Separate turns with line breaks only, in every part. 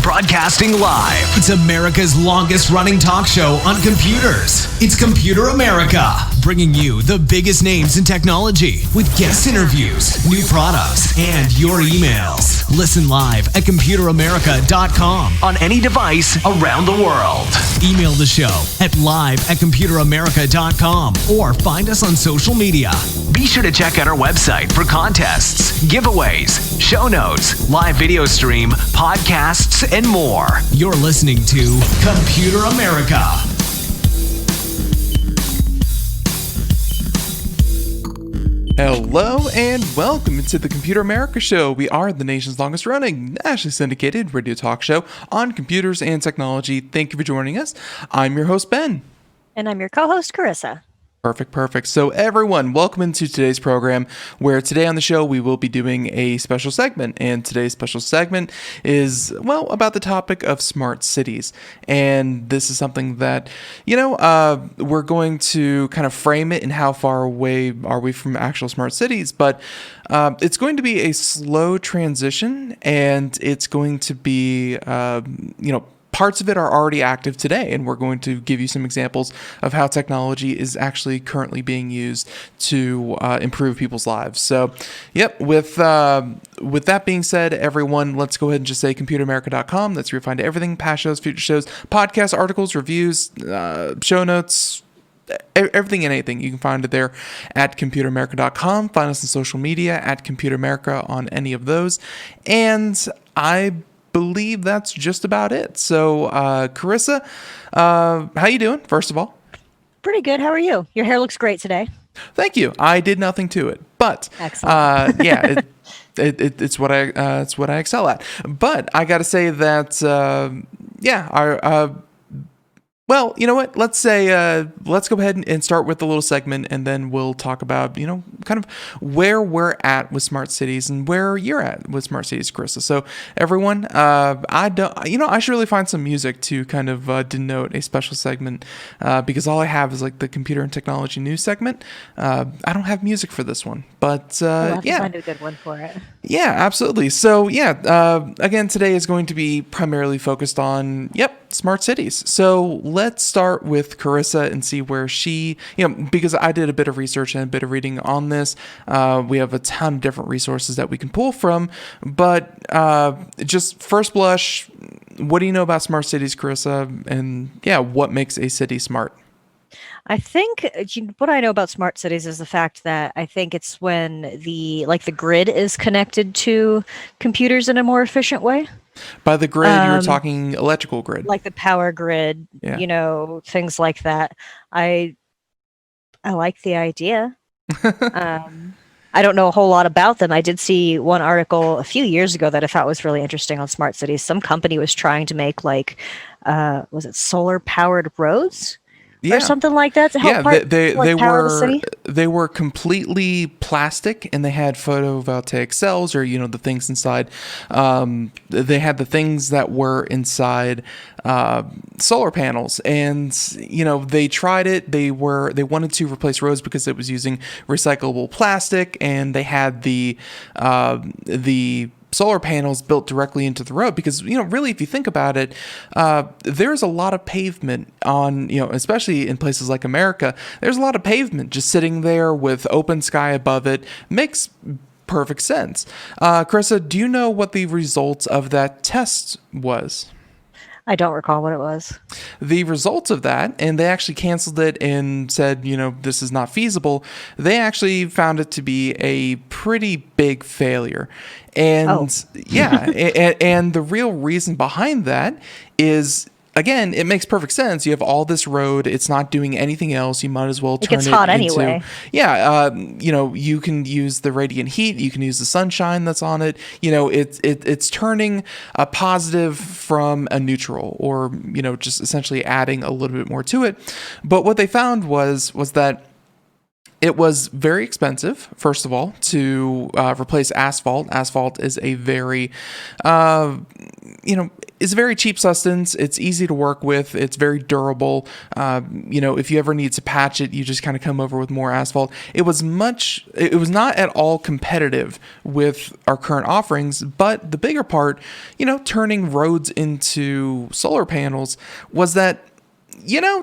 Broadcasting live. It's America's longest running talk show on computers. It's Computer America, bringing you the biggest names in technology with guest interviews, new products, and your emails. Listen live at computeramerica.com on any device around the world. Email the show at live@computeramerica.com or find us on social media. Be sure to check out our website for contests, giveaways, show notes, live video stream, podcasts, and more. You're listening to Computer America.
Hello and welcome to the Computer America Show. We are the nation's longest running, nationally syndicated radio talk show on computers and technology. Thank you for joining us. I'm your host, Ben.
And I'm your co-host, Carissa.
Perfect. So everyone, welcome into today's program, where today on the show we will be doing a special segment. And today's special segment is, well, about the topic of smart cities. And this is something that, we're going to kind of frame it in how far away are we from actual smart cities. But it's going to be a slow transition, and it's going to be, parts of it are already active today, and we're going to give you some examples of how technology is actually currently being used to improve people's lives. So, with that being said, everyone, let's go ahead and just say computeramerica.com. That's where you find everything, past shows, future shows, podcasts, articles, reviews, show notes, everything and anything. You can find it there at computeramerica.com. Find us on social media at computeramerica on any of those. And I believe that's just about it. So, Carissa, how you doing, first of all?
Pretty good. How are you? Your hair looks great today.
Thank you. I did nothing to it, but it's what I excel at. But I got to say that well, you know what? Let's go ahead and start with the little segment, and then we'll talk about, kind of where we're at with smart cities and where you're at with smart cities, Carissa. So everyone, I should really find some music to kind of denote a special segment, because all I have is like the computer and technology news segment. I don't have music for this one, but
we'll have to find a good one for it.
Yeah, absolutely. So again, today is going to be primarily focused on, smart cities. So let's start with Carissa and see where she, because I did a bit of research and a bit of reading on this. We have a ton of different resources that we can pull from, but just first blush, what do you know about smart cities, Carissa? And what makes a city smart?
I think what I know about smart cities is the fact that I think it's when the grid is connected to computers in a more efficient way.
By the grid, you're talking electrical grid,
like the power grid, things like that. I like the idea. I don't know a whole lot about them. I did see one article a few years ago that I thought was really interesting on smart cities. Some company was trying to make was it solar powered roads? Or something like that to help power the city?
They were completely plastic, and they had photovoltaic cells, or the things inside. They had the things that were inside solar panels, and they tried it. They wanted to replace roads because it was using recyclable plastic, and they had the solar panels built directly into the road because, really, if you think about it, there's a lot of pavement on, especially in places like America, there's a lot of pavement just sitting there with open sky above it. Makes perfect sense. Carissa, do you know what the results of that test was?
I don't recall what it was.
The results of that, and they actually canceled it and said, this is not feasible. They actually found it to be a pretty big failure. And and the real reason behind that is, again, it makes perfect sense. You have all this road. It's not doing anything else. You might as well turn it
hot
into...
anyway.
Yeah. You can use the radiant heat. You can use the sunshine that's on it. It's turning a positive from a neutral, or, just essentially adding a little bit more to it. But what they found was that it was very expensive, first of all, to replace asphalt. Asphalt is a very, is a very cheap substance. It's easy to work with. It's very durable. If you ever need to patch it, you just kind of come over with more asphalt. It was not at all competitive with our current offerings, but the bigger part, turning roads into solar panels, was that,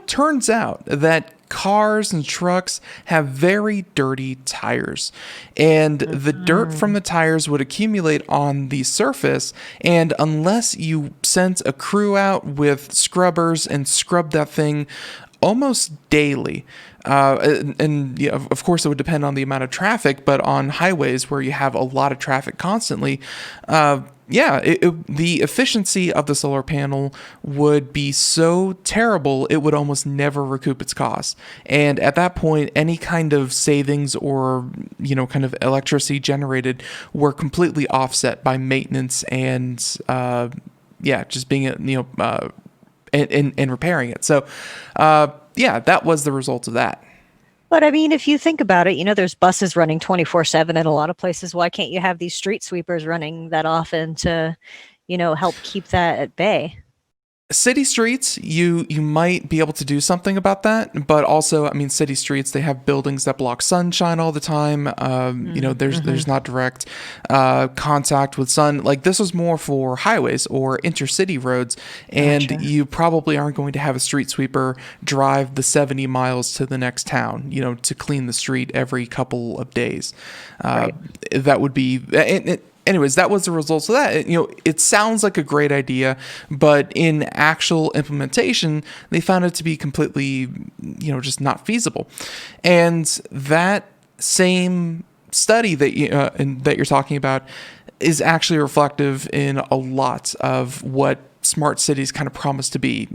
turns out that cars and trucks have very dirty tires, and the dirt from the tires would accumulate on the surface, and unless you sent a crew out with scrubbers and scrubbed that thing almost daily, of course it would depend on the amount of traffic, but on highways where you have a lot of traffic constantly, the efficiency of the solar panel would be so terrible, it would almost never recoup its cost. And at that point, any kind of savings or, kind of electricity generated were completely offset by maintenance and, just being, and repairing it. So, that was the result of that.
But I mean, if you think about it, there's buses running 24/7 in a lot of places. Why can't you have these street sweepers running that often to, help keep that at bay?
City streets, you might be able to do something about that, but also, city streets, they have buildings that block sunshine all the time. There's not direct contact with sun. Like, this was more for highways or intercity roads, and you probably aren't going to have a street sweeper drive the 70 miles to the next town, to clean the street every couple of days.
Right.
That would be... Anyways, that was the results of that. It sounds like a great idea, but in actual implementation, they found it to be completely, just not feasible. And that same study that you're talking about is actually reflective in a lot of what smart cities kind of promise to be.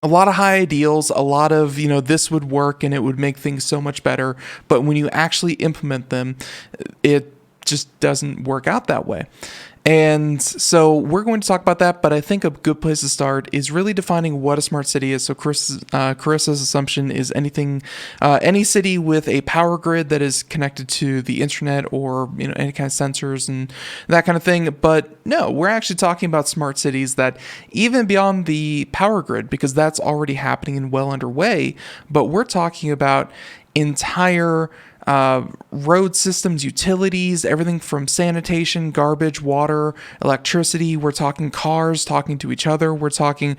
A lot of high ideals, a lot of, this would work and it would make things so much better. But when you actually implement them, it just doesn't work out that way. And so we're going to talk about that, but I think a good place to start is really defining what a smart city is. So Carissa's assumption is any city with a power grid that is connected to the internet or any kind of sensors and that kind of thing. But no, we're actually talking about smart cities that even beyond the power grid, because that's already happening and well underway, but we're talking about entire road systems, utilities, everything from sanitation, garbage, water, electricity. We're talking cars talking to each other. We're talking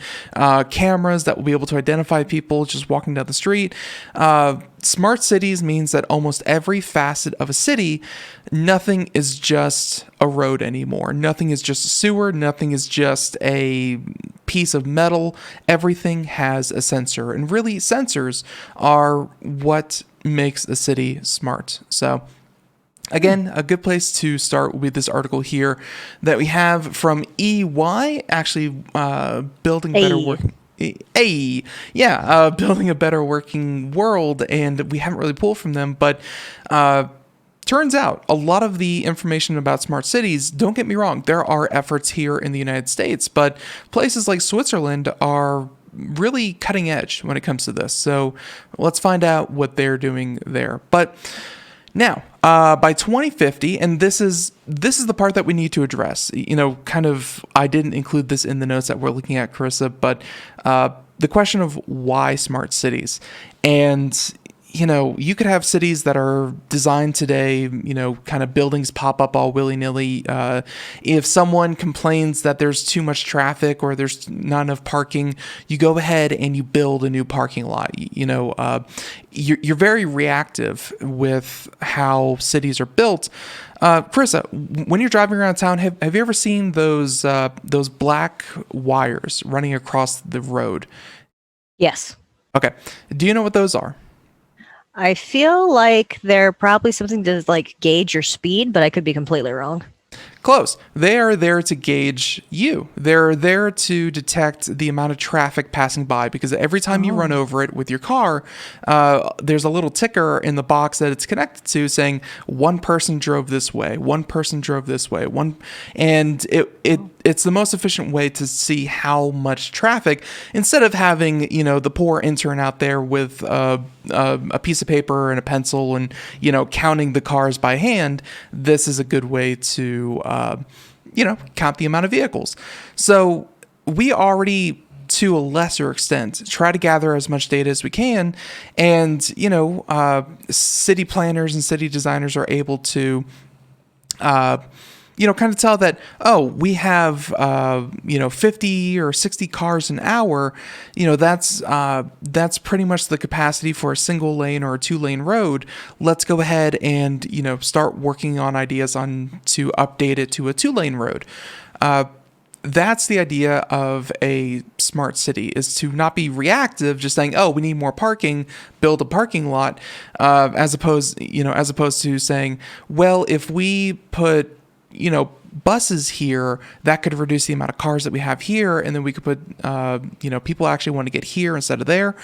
cameras that will be able to identify people just walking down the street. Smart cities means that almost every facet of a city, nothing is just a road anymore. Nothing is just a sewer. Nothing is just a piece of metal. Everything has a sensor. And really, sensors are what makes a city smart. So again, a good place to start with this article here that we have from EY, actually building better working. Building a better working world, and we haven't really pulled from them, but turns out a lot of the information about smart cities, don't get me wrong, there are efforts here in the United States, but places like Switzerland are really cutting edge when it comes to this. So let's find out what they're doing there. But now, by 2050, and this is the part that we need to address. I didn't include this in the notes that we're looking at, Carissa, but the question of why smart cities. And you could have cities that are designed today, kind of buildings pop up all willy-nilly. If someone complains that there's too much traffic or there's not enough parking, you go ahead and you build a new parking lot. You're very reactive with how cities are built. Carissa, when you're driving around town, have you ever seen those black wires running across the road?
Yes.
Okay. Do you know what those are?
I feel like they're probably something to like gauge your speed, but I could be completely wrong.
Close. They are there to gauge you. They're there to detect the amount of traffic passing by, because every time you run over it with your car, there's a little ticker in the box that it's connected to saying one person drove this way, one person drove this way, and it's the most efficient way to see how much traffic, instead of having, the poor intern out there with a piece of paper and a pencil and, counting the cars by hand. This is a good way to, count the amount of vehicles. So we already, to a lesser extent, try to gather as much data as we can. And, city planners and city designers are able to, kind of tell that, we have, 50 or 60 cars an hour, that's pretty much the capacity for a single lane or a 2-lane road. Let's go ahead and, start working on ideas to update it to a 2-lane road. That's the idea of a smart city, is to not be reactive, just saying, we need more parking, build a parking lot, as opposed to saying, well, if we put buses here, that could reduce the amount of cars that we have here, and then we could put, people actually want to get here instead of there.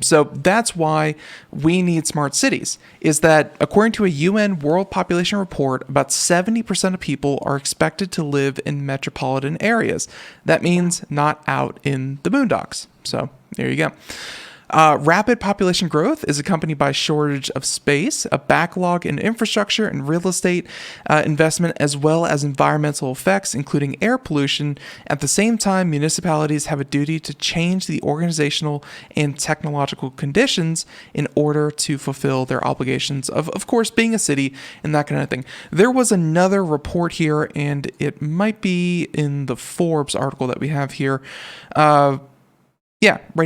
So that's why we need smart cities, is that according to a UN World Population Report, about 70% of people are expected to live in metropolitan areas. That means not out in the boondocks. So there you go. Rapid population growth is accompanied by shortage of space, a backlog in infrastructure and real estate investment, as well as environmental effects, including air pollution. At the same time, municipalities have a duty to change the organizational and technological conditions in order to fulfill their obligations of course, being a city and that kind of thing. There was another report here, and it might be in the Forbes article that we have here. Right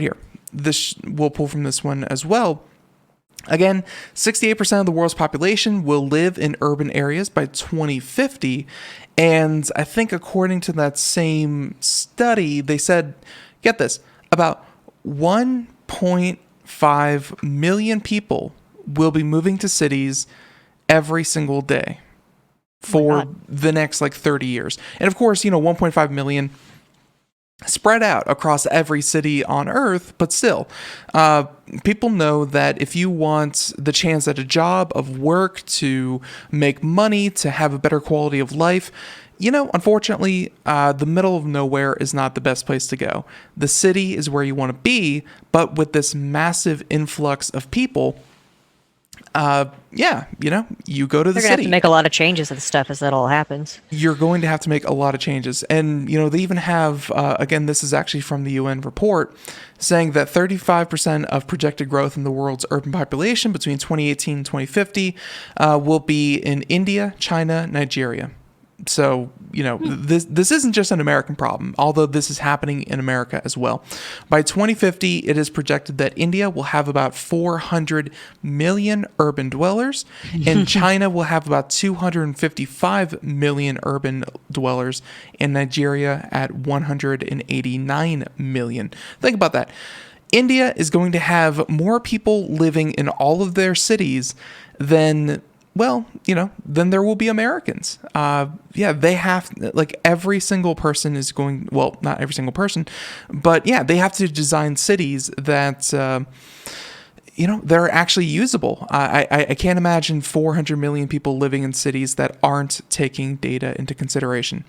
here. We'll pull from this one as well. Again, 68% of the world's population will live in urban areas by 2050. And I think according to that same study, they said, get this, about 1.5 million people will be moving to cities every single day for the next 30 years. And of course, 1.5 million spread out across every city on Earth, but still, people know that if you want the chance at a job, of work, to make money, to have a better quality of life, unfortunately, the middle of nowhere is not the best place to go. The city is where you want to be, but with this massive influx of people, you go to the city. They're going to
have to make a lot of changes and stuff as that all happens.
You're going to have to make a lot of changes. And, they even have, again, this is actually from the UN report, saying that 35% of projected growth in the world's urban population between 2018 and 2050 will be in India, China, Nigeria. So, this isn't just an American problem, although this is happening in America as well. By 2050, it is projected that India will have about 400 million urban dwellers, and China will have about 255 million urban dwellers, and Nigeria at 189 million. Think about that. India is going to have more people living in all of their cities than then there will be Americans. They have, every single person is going, well, not every single person, but they have to design cities that, they're actually usable. I can't imagine 400 million people living in cities that aren't taking data into consideration.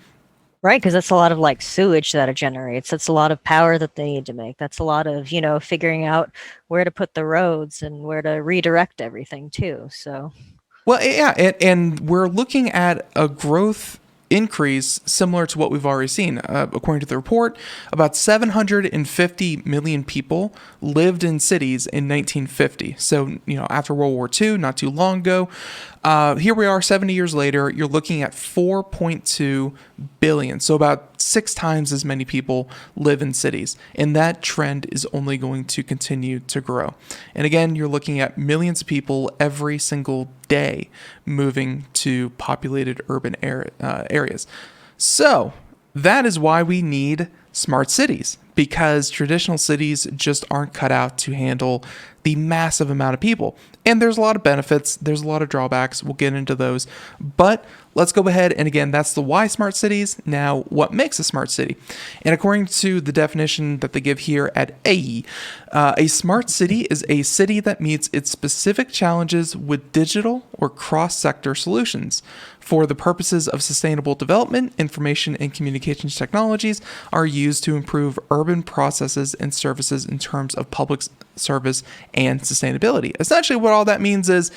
Right, because that's a lot of sewage that it generates. That's a lot of power that they need to make. That's a lot of, figuring out where to put the roads and where to redirect everything too. So.
Well, and we're looking at a growth increase similar to what we've already seen. According to the report, about 750 million people lived in cities in 1950. So, after World War II, not too long ago. Here we are 70 years later, you're looking at 4.2 billion. So about 6 times as many people live in cities. And that trend is only going to continue to grow. And again, you're looking at millions of people every single day moving to populated urban areas. So that is why we need smart cities, because traditional cities just aren't cut out to handle the massive amount of people. And there's a lot of benefits, there's a lot of drawbacks, we'll get into those. But let's go ahead, and again, that's the why smart cities. Now, what makes a smart city? And according to the definition that they give here at AE, a smart city is a city that meets its specific challenges with digital or cross-sector solutions. For the purposes of sustainable development, information and communications technologies are used to improve urban processes and services in terms of public service and sustainability. Essentially, what all that means is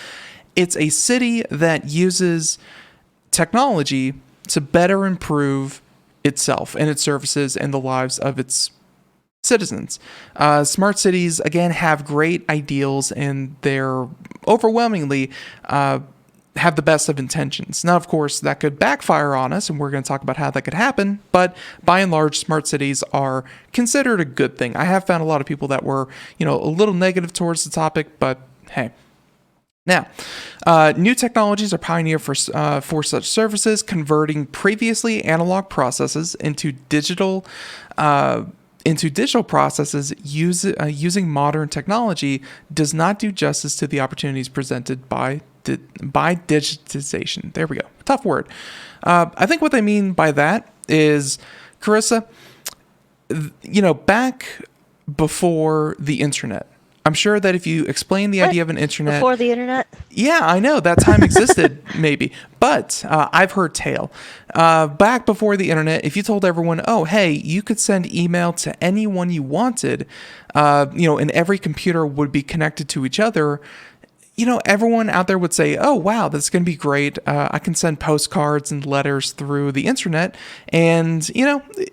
it's a city that uses technology to better improve itself and its services and the lives of its citizens. Smart cities, again, have great ideals, and they're overwhelmingly have the best of intentions. Now, of course, that could backfire on us, and we're going to talk about how that could happen, but by and large, smart cities are considered a good thing. I have found a lot of people that were, a little negative towards the topic, but hey. Now, new technologies are pioneered for such services, converting previously analog processes into digital processes. Using modern technology does not do justice to the opportunities presented by digitization. There we go. Tough word. I think what they mean by that is, Carissa, back before the internet, I'm sure that if you explain the idea of an internet...
Before the internet?
Yeah, I know. That time existed, maybe. But I've heard tale. Back before the internet, if you told everyone, oh, hey, you could send email to anyone you wanted, and every computer would be connected to each other, everyone out there would say, oh, wow, that's going to be great. I can send postcards and letters through the internet, and,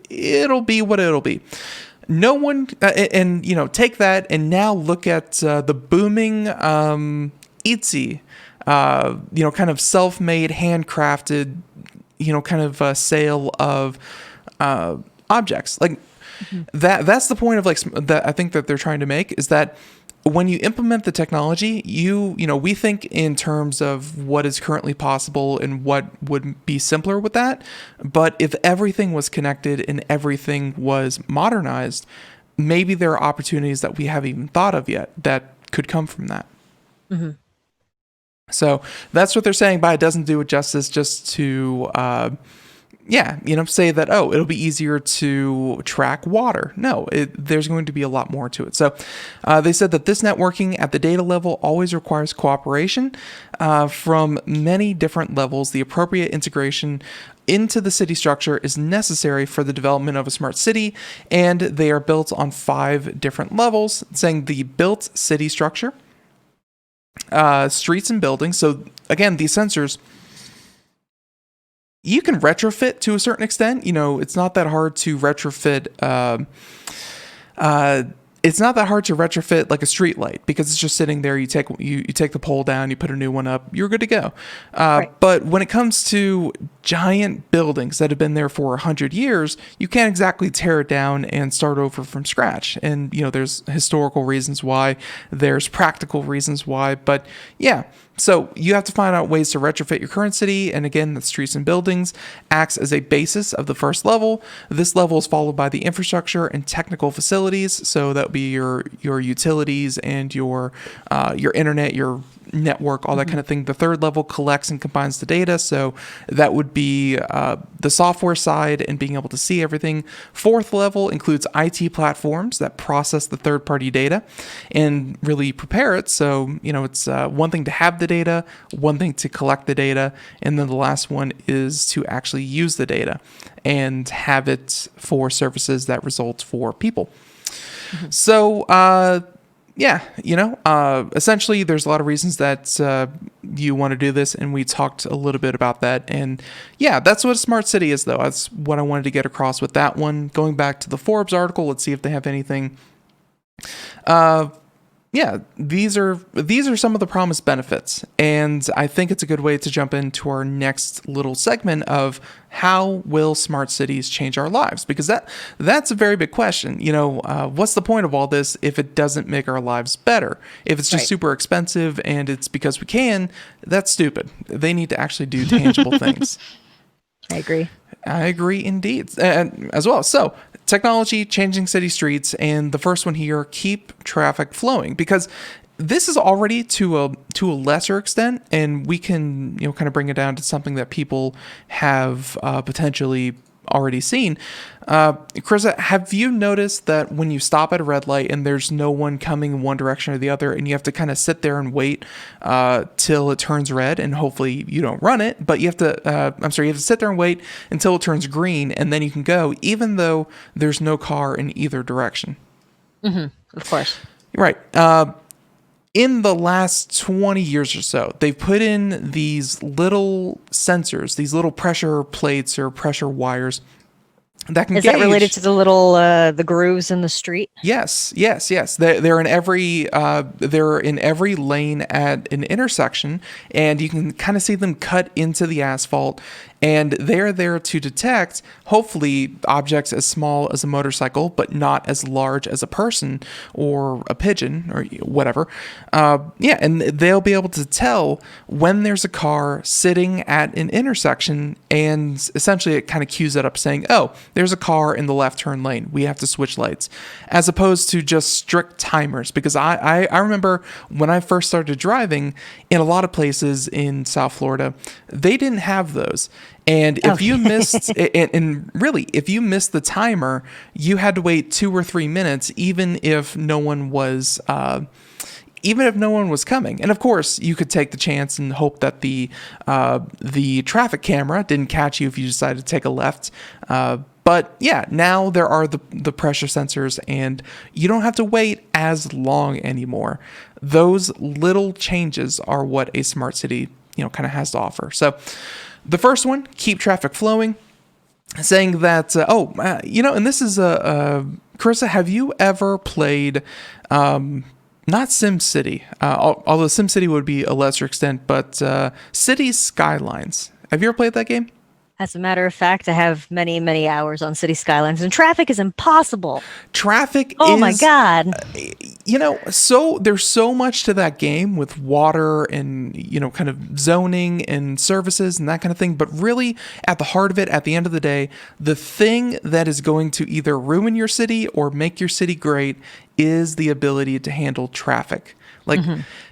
it'll be what it'll be. No one, take that and now look at the booming Etsy, kind of self-made, handcrafted, kind of sale of objects. Like that's the point of that I think that they're trying to make, is that when you implement the technology, we think in terms of what is currently possible and what would be simpler with that. But if everything was connected and everything was modernized, maybe there are opportunities that we haven't even thought of yet that could come from that. Mm-hmm. So that's what they're saying by it doesn't do it justice just to... say that, oh, it'll be easier to track water. No, there's going to be a lot more to it. So they said that this networking at the data level always requires cooperation from many different levels. The appropriate integration into the city structure is necessary for the development of a smart city, and they are built on 5 different levels, saying the built city structure, streets and buildings. So again, these sensors... you can retrofit to a certain extent. It's not that hard to retrofit. It's not that hard to retrofit like a street light, because it's just sitting there. You take the pole down, you put a new one up, you're good to go. Right. But when it comes to giant buildings that have been there for 100 years, you can't exactly tear it down and start over from scratch. And there's historical reasons why, there's practical reasons why, but yeah. So you have to find out ways to retrofit your current city, and again, the streets and buildings acts as a basis of the first level. This level is followed by the infrastructure and technical facilities, so that would be your utilities and your internet, your network, all that kind of thing. The third level collects and combines the data, so that would be the software side and being able to see everything. Fourth level includes IT platforms that process the third-party data and really prepare it. So it's one thing to have the data, one thing to collect the data, and then the last one is to actually use the data and have it for services that result for people. So yeah, essentially there's a lot of reasons that you want to do this, and we talked a little bit about that. And yeah, that's what a smart city is, though. That's what I wanted to get across with that one. Going back to the Forbes article, let's see if they have anything. Yeah, these are some of the promised benefits, and I think it's a good way to jump into our next little segment of how will smart cities change our lives? Because that's a very big question. What's the point of all this if it doesn't make our lives better? If it's just super expensive and it's because we can, that's stupid. They need to actually do tangible things.
I agree
indeed, as well. So, technology changing city streets, and the first one here, keep traffic flowing, because this is already to a lesser extent, and we can kind of bring it down to something that people have potentially already seen. Carissa, have you noticed that when you stop at a red light and there's no one coming in one direction or the other, and you have to kind of sit there and wait till it turns red, and hopefully you don't run it, but you have to sit there and wait until it turns green, and then you can go, even though there's no car in either direction?
Mm-hmm. Of course.
Right. In the last 20 years or so, they've put in these little sensors, these little pressure plates or pressure wires that can
gauge. Is that related to the little the grooves in the street?
Yes. They're in every lane at an intersection, and you can kind of see them cut into the asphalt. And they're there to detect, hopefully, objects as small as a motorcycle, but not as large as a person or a pigeon or whatever. And they'll be able to tell when there's a car sitting at an intersection, and essentially it kind of cues it up saying, oh, there's a car in the left turn lane. We have to switch lights, as opposed to just strict timers. Because I remember when I first started driving, in a lot of places in South Florida, they didn't have those. And if you missed, and really, if you missed the timer, you had to wait 2 or 3 minutes, even if no one was coming. And of course, you could take the chance and hope that the traffic camera didn't catch you if you decided to take a left. But yeah, now there are the pressure sensors, and you don't have to wait as long anymore. Those little changes are what a smart city, kind of has to offer. So the first one, keep traffic flowing, saying that, and this is Carissa, have you ever played, not SimCity, although SimCity would be a lesser extent, but Cities Skylines. Have you ever played that game?
As a matter of fact, I have many, many hours on City Skylines, and traffic is impossible.
Oh
my God.
So there's so much to that game with water and, kind of zoning and services and that kind of thing. But really, at the heart of it, at the end of the day, the thing that is going to either ruin your city or make your city great is the ability to handle traffic. Like,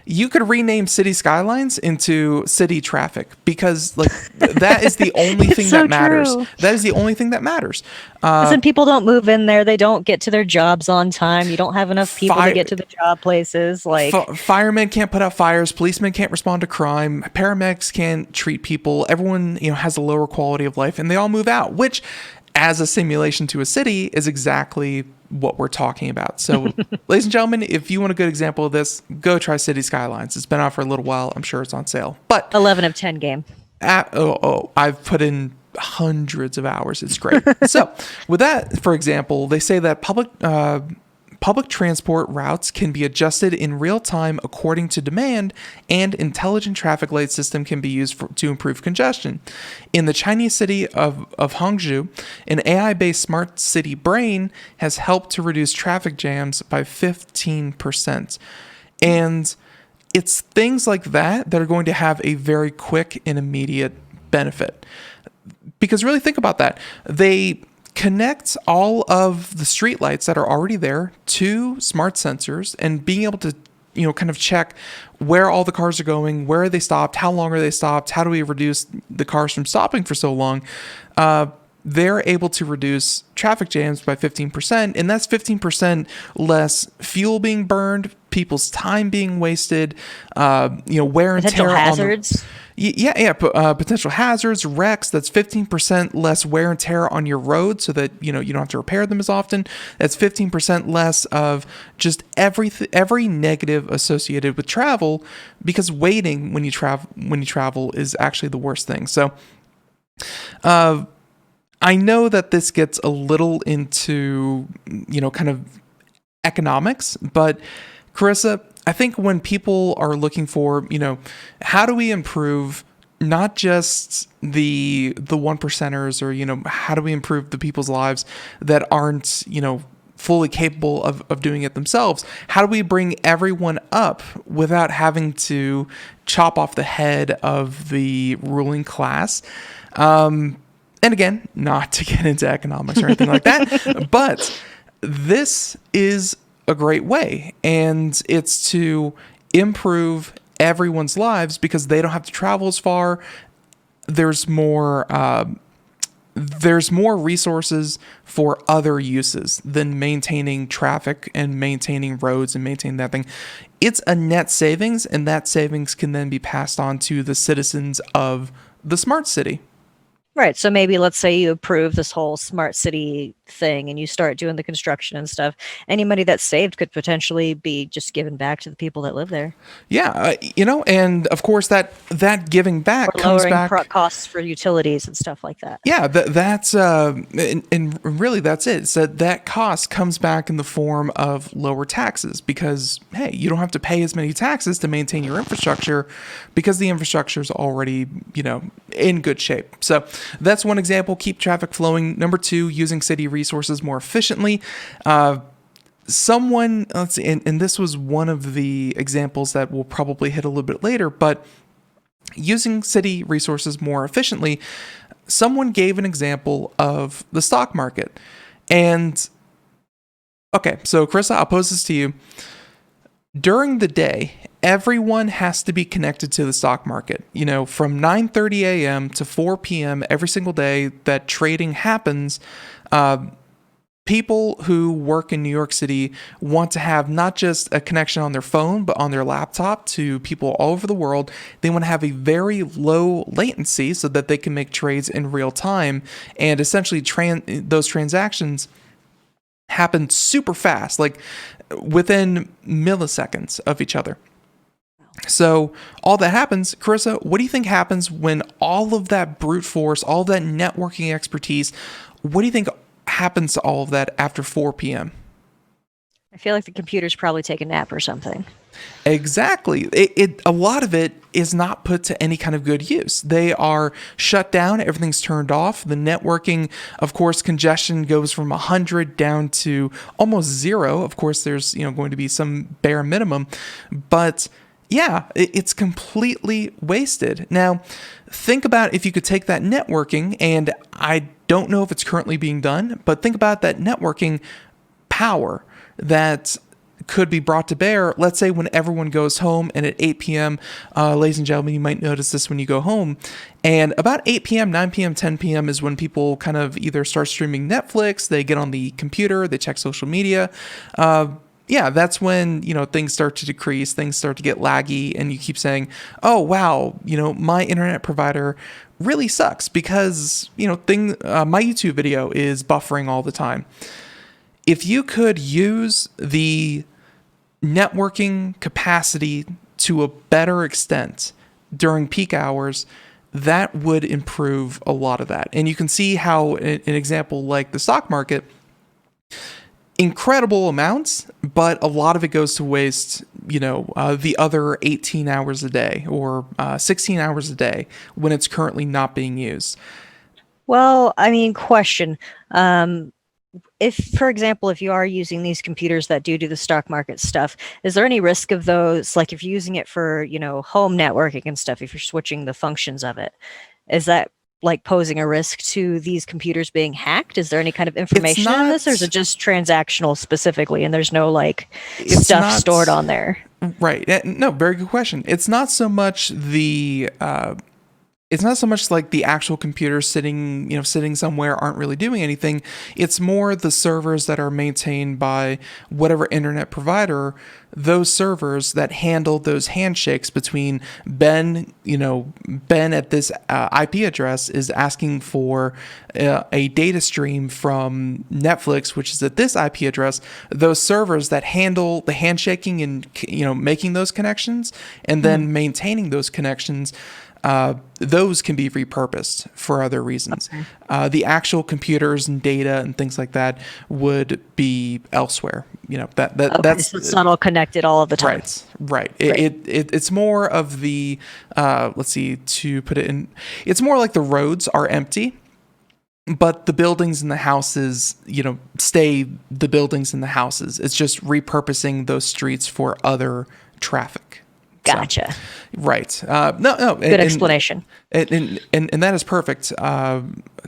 you could rename City Skylines into City Traffic, because that is the only thing that matters.
True.
That is the only thing that matters.
Listen, people don't move in there. They don't get to their jobs on time. You don't have enough people to get to the job places.
Firemen can't put out fires. Policemen can't respond to crime. Paramedics can't treat people. Everyone, has a lower quality of life, and they all move out, which, as a simulation to a city, is exactly what we're talking about. So, ladies and gentlemen, if you want a good example of this, go try City Skylines. It's been out for a little while. I'm sure it's on sale. But
11 of 10 game.
I've put in hundreds of hours. It's great. So, with that, for example, they say that public transport routes can be adjusted in real time according to demand, and intelligent traffic light system can be used to improve congestion. In the Chinese city of Hangzhou, an AI-based smart city brain has helped to reduce traffic jams by 15%. And it's things like that are going to have a very quick and immediate benefit. Because really think about that. They connect all of the streetlights that are already there to smart sensors, and being able to, kind of check where all the cars are going, where are they stopped, how long are they stopped, how do we reduce the cars from stopping for so long. They're able to reduce traffic jams by 15%, and that's 15% less fuel being burned, people's time being wasted, wear and
Potential
tear
hazards.
Potential hazards, wrecks. That's 15% less wear and tear on your road, so that you don't have to repair them as often. That's 15% less of just every negative associated with travel, because waiting when you travel is actually the worst thing. So, I know that this gets a little into kind of economics, but Carissa, I think when people are looking for, how do we improve not just the one percenters, or, how do we improve the people's lives that aren't, fully capable of doing it themselves? How do we bring everyone up without having to chop off the head of the ruling class? And again, not to get into economics or anything like that, but this is a great way, and it's to improve everyone's lives because they don't have to travel as far. There's more resources for other uses than maintaining traffic and maintaining roads and maintaining that thing. It's a net savings, and that savings can then be passed on to the citizens of the smart city.
Right. So maybe let's say you approve this whole smart city thing and you start doing the construction and stuff. Any money that's saved could potentially be just given back to the people that live there.
Yeah, and of course that giving back
or
comes
lowering
back.
costs for utilities and stuff like that.
Yeah, that's and really that's it. So that cost comes back in the form of lower taxes, because hey, you don't have to pay as many taxes to maintain your infrastructure because the infrastructure is already in good shape. So that's one example. Keep traffic flowing. Number 2, using city resources more efficiently. Let's see, and this was one of the examples that we'll probably hit a little bit later, but using city resources more efficiently, someone gave an example of the stock market. And okay, so Carissa, I'll pose this to you. During the day, everyone has to be connected to the stock market. From 9:30 a.m. to 4 p.m. every single day that trading happens, people who work in New York City want to have not just a connection on their phone, but on their laptop to people all over the world. They want to have a very low latency so that they can make trades in real time, and essentially those transactions happen super fast, like within milliseconds of each other. So all that happens, Carissa, what do you think happens when all of that brute force, all that networking expertise, what do you think happens to all of that after 4 p.m.?
I feel like the computers probably take a nap or something.
Exactly. A lot of it is not put to any kind of good use. They are shut down. Everything's turned off. The networking, of course, congestion goes from 100 down to almost 0. Of course, there's going to be some bare minimum, but yeah, it's completely wasted. Now, think about if you could take that networking, and I don't know if it's currently being done, but think about that networking power that could be brought to bear. Let's say when everyone goes home, and at 8 p.m., ladies and gentlemen, you might notice this when you go home, and about 8 p.m., 9 p.m., 10 p.m. is when people kind of either start streaming Netflix, they get on the computer, they check social media. Yeah, that's when, things start to decrease, things start to get laggy, and you keep saying, oh, wow, my internet provider really sucks because, my YouTube video is buffering all the time. If you could use the networking capacity to a better extent during peak hours, that would improve a lot of that. And you can see how an example like the stock market, incredible amounts, but a lot of it goes to waste, the other 18 hours a day or 16 hours a day when it's currently not being used.
Well, I mean, question. If, for example, if you are using these computers that do the stock market stuff, is there any risk of those, like if you're using it for, home networking and stuff, if you're switching the functions of it, is that like posing a risk to these computers being hacked? Is there any kind of information on this, or is it just transactional specifically and there's no stuff stored on there?
Right. No, very good question. It's not so much the it's not so much like the actual computers sitting somewhere aren't really doing anything. It's more the servers that are maintained by whatever internet provider, those servers that handle those handshakes between Ben at this IP address is asking for a data stream from Netflix, which is at this IP address. Those servers that handle the handshaking and making those connections and then maintaining those connections, those can be repurposed for other reasons. Okay. The actual computers and data and things like that would be elsewhere. That's
so it's not all connected all of the time.
Right. It's more of the let's see, to put it in, it's more like the roads are empty, but the buildings and the houses, stay the buildings and the houses. It's just repurposing those streets for other traffic.
Gotcha.
So, right. No.
Good explanation.
And that is perfect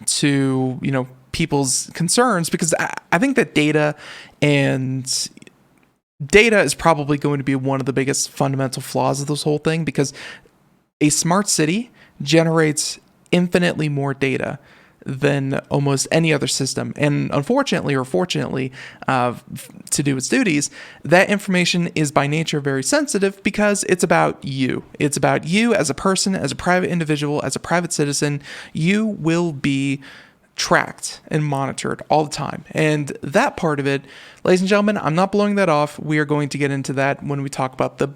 to people's concerns, because I think that data is probably going to be one of the biggest fundamental flaws of this whole thing, because a smart city generates infinitely more data than almost any other system. And unfortunately or fortunately, to do its duties, that information is by nature very sensitive because it's about you. It's about you as a person, as a private individual, as a private citizen. You will be tracked and monitored all the time. And that part of it, ladies and gentlemen, I'm not blowing that off. We are going to get into that when we talk about the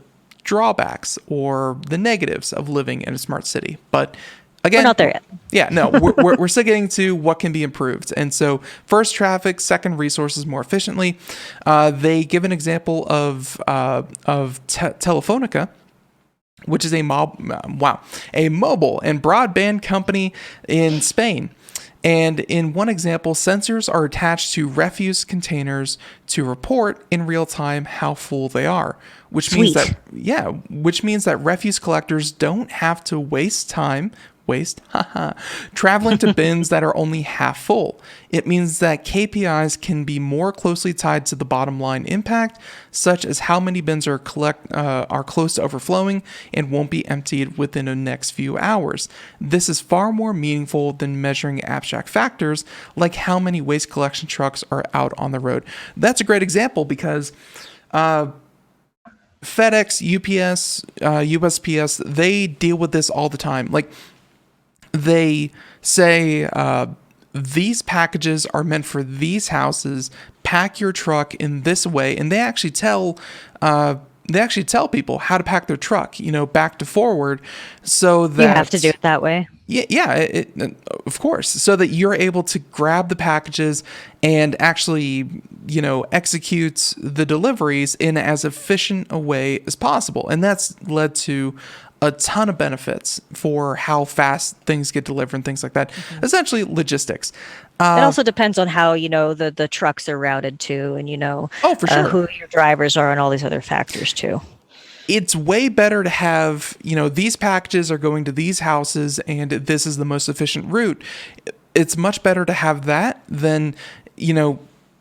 drawbacks or the negatives of living in a smart city. But again,
we're not there yet.
Yeah, no, we're still getting to what can be improved. And so first, traffic, second, resources more efficiently. They give an example of Telefonica, which is a mobile and broadband company in Spain. And in one example, sensors are attached to refuse containers to report in real time how full they are, which means that refuse collectors don't have to waste traveling to bins that are only half full. It means that KPIs can be more closely tied to the bottom line impact, such as how many bins are close to overflowing and won't be emptied within the next few hours. This is far more meaningful than measuring abstract factors like how many waste collection trucks are out on the road. That's a great example because FedEx, UPS, USPS, they deal with this all the time. Like, they say these packages are meant for these houses. Pack your truck in this way, and they actually tell people how to pack their truck, back to forward, so that
you have to do it that way.
Yeah, of course, so that you're able to grab the packages and actually, execute the deliveries in as efficient a way as possible, and that's led to a ton of benefits for how fast things get delivered and things like that. Mm-hmm. Essentially, logistics.
It also depends on how the trucks are routed to, and
for sure,
who your drivers are, and all these other factors too.
It's way better to have these packages are going to these houses, and this is the most efficient route. It's much better to have that than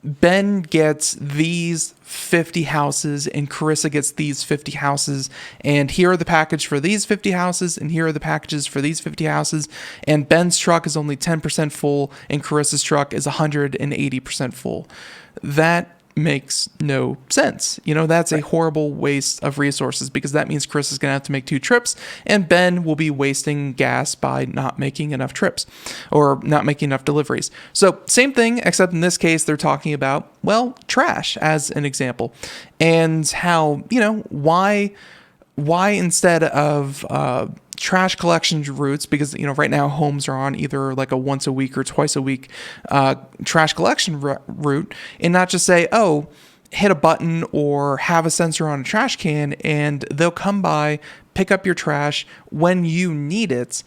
Ben gets these 50 houses and Carissa gets these 50 houses, and here are the package for these 50 houses, and here are the packages for these 50 houses, and Ben's truck is only 10% full and Carissa's truck is 180% full. That makes no sense. That's a horrible waste of resources, because that means Chris is going to have to make 2 trips, and Ben will be wasting gas by not making enough trips or not making enough deliveries. So same thing, except in this case, they're talking about, trash as an example, and how, why instead of trash collection routes, because right now homes are on either like a once a week or twice a week trash collection route, and not just say, hit a button or have a sensor on a trash can and they'll come by, pick up your trash when you need it,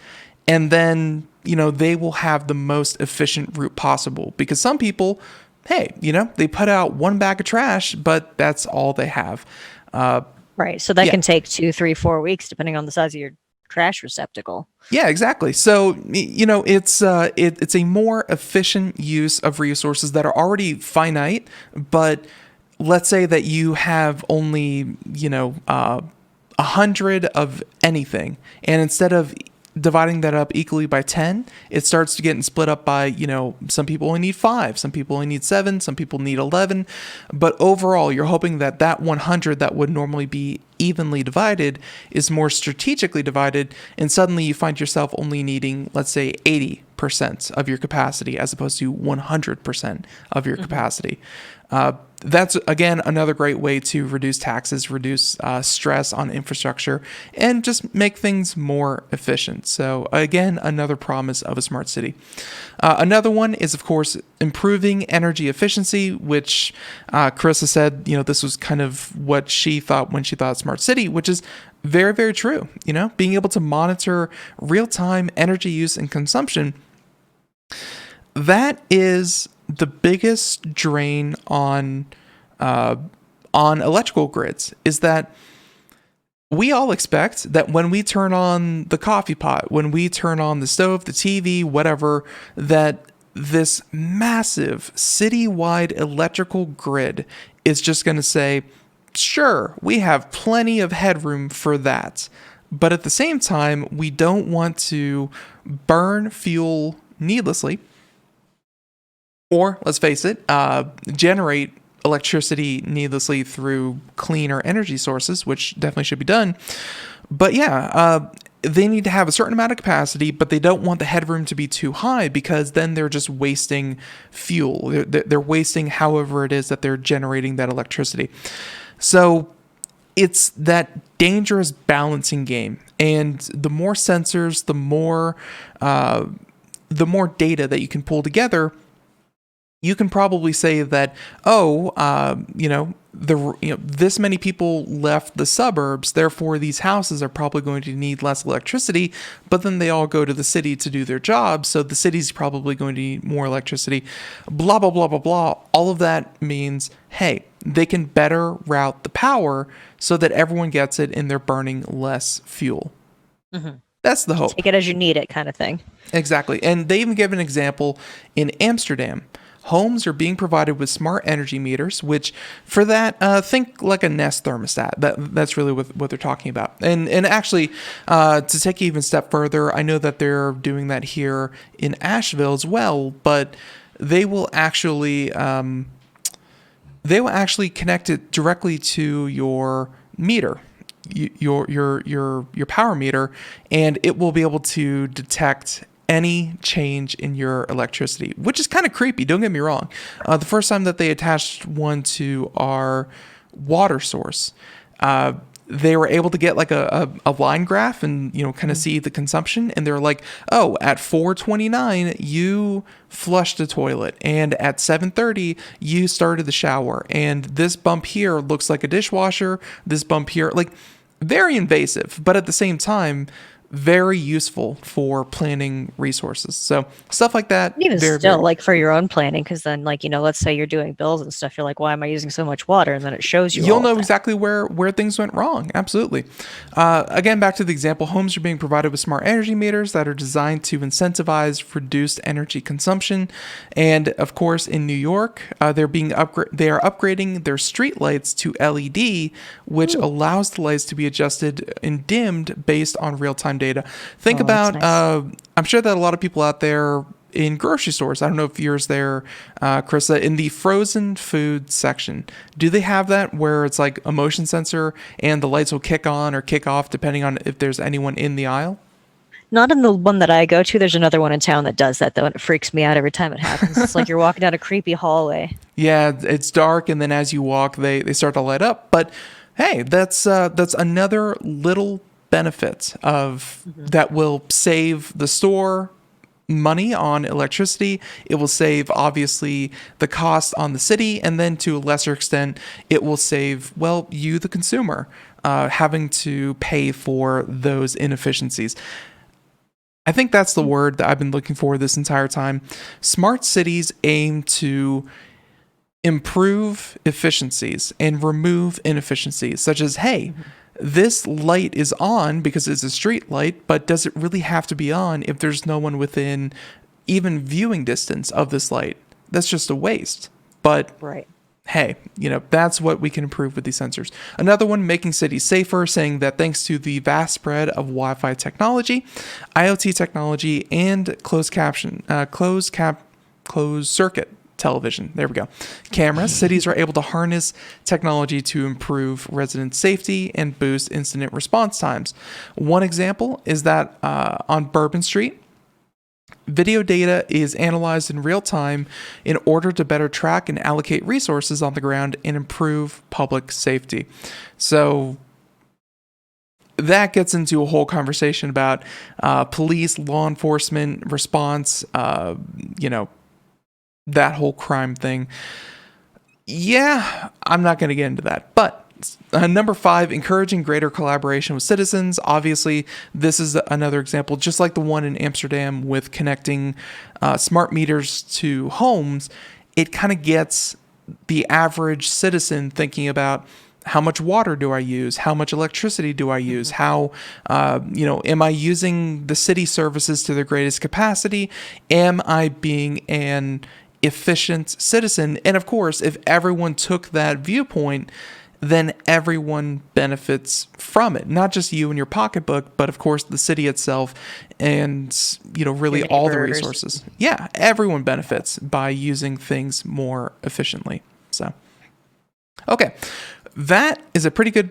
and then they will have the most efficient route possible. Because some people, they put out 1 bag of trash, but that's all they have.
Right, so that can take 2, 3, 4 weeks depending on the size of your trash receptacle.
Yeah, exactly. So, it's a more efficient use of resources that are already finite, but let's say that you have only, 100 of anything, and instead of dividing that up equally by 10, it starts to get split up by, some people only need 5, some people only need 7, some people need 11. But overall, you're hoping that that 100 that would normally be evenly divided is more strategically divided, and suddenly you find yourself only needing, let's say, 80% of your capacity as opposed to 100% of your capacity. That's, again, another great way to reduce taxes, reduce stress on infrastructure, and just make things more efficient. So, again, another promise of a smart city. Another one is, of course, improving energy efficiency, which Carissa said, this was kind of what she thought when she thought smart city, which is very, very true. Being able to monitor real-time energy use and consumption, that is the biggest drain on electrical grids, is that we all expect that when we turn on the coffee pot, when we turn on the stove, the TV, whatever, that this massive citywide electrical grid is just going to say, sure, we have plenty of headroom for that. But at the same time, we don't want to burn fuel needlessly, or, let's face it, generate electricity needlessly through cleaner energy sources, which definitely should be done. But they need to have a certain amount of capacity, but they don't want the headroom to be too high, because then they're just wasting fuel. They're wasting however it is that they're generating that electricity. So it's that dangerous balancing game. And the more sensors, the more data that you can pull together, you can probably say that, this many people left the suburbs, therefore these houses are probably going to need less electricity, but then they all go to the city to do their jobs, so the city's probably going to need more electricity, blah, blah, blah, blah, blah. All of that means, hey, they can better route the power so that everyone gets it and they're burning less fuel. Mm-hmm. That's the hope.
Take it as you need it kind of thing.
Exactly. And they even give an example in Amsterdam. Homes are being provided with smart energy meters, which for that, think like a Nest thermostat. That's really what they're talking about. And actually, to take it even a step further, I know that they're doing that here in Asheville as well, but they will actually connect it directly to your meter, your power meter, and it will be able to detect any change in your electricity, which is kind of creepy. Don't get me wrong. The first time that they attached one to our water source, they were able to get like a line graph and, kind of see the consumption. And they're like, oh, at 4:29, you flushed the toilet. And at 7:30, you started the shower. And this bump here looks like a dishwasher. This bump here, like, very invasive, but at the same time, very useful for planning resources. So stuff like that.
Even still, like for your own planning, because then, like, let's say you're doing bills and stuff, you're like, why am I using so much water? And then it shows you.
You'll know exactly where things went wrong. Absolutely. Again, back to the example, homes are being provided with smart energy meters that are designed to incentivize reduced energy consumption. And of course, in New York, they are upgrading their street lights to LED, which allows the lights to be adjusted and dimmed based on real-time data. Think about, nice. I'm sure that a lot of people out there in grocery stores, I don't know if yours there, Carissa, in the frozen food section, do they have that where it's like a motion sensor and the lights will kick on or kick off depending on if there's anyone in the aisle?
Not in the one that I go to. There's another one in town that does that, though, and it freaks me out every time it happens. It's like you're walking down a creepy hallway. Yeah,
it's dark, and then as you walk, they start to light up. But hey, that's another little benefit of that will save the store money on electricity. It will save, obviously, the cost on the city, and then to a lesser extent, it will save, well, you, the consumer, having to pay for those inefficiencies. I think that's the word that I've been looking for this entire time. Smart cities aim to improve efficiencies and remove inefficiencies, such as, hey, this light is on because it's a street light, but does it really have to be on if there's no one within even viewing distance of this light? That's just a waste. But
right.
hey, that's what we can improve with these sensors. Another one, making cities safer, saying that thanks to the vast spread of Wi-Fi technology, IoT technology, and closed circuit television, there we go, cameras, cities are able to harness technology to improve resident safety and boost incident response times. One example is that on Bourbon Street, video data is analyzed in real time in order to better track and allocate resources on the ground and improve public safety. So that gets into a whole conversation about police, law enforcement, response, that whole crime thing. Yeah, I'm not going to get into that. But number 5, encouraging greater collaboration with citizens. Obviously, this is another example, just like the one in Amsterdam with connecting smart meters to homes. It kind of gets the average citizen thinking about, how much water do I use? How much electricity do I use? How, am I using the city services to their greatest capacity? Am I being an efficient citizen? And of course, if everyone took that viewpoint, then everyone benefits from it. Not just you and your pocketbook, but of course the city itself and, really all the resources. Yeah, everyone benefits by using things more efficiently. So, okay. That is a pretty good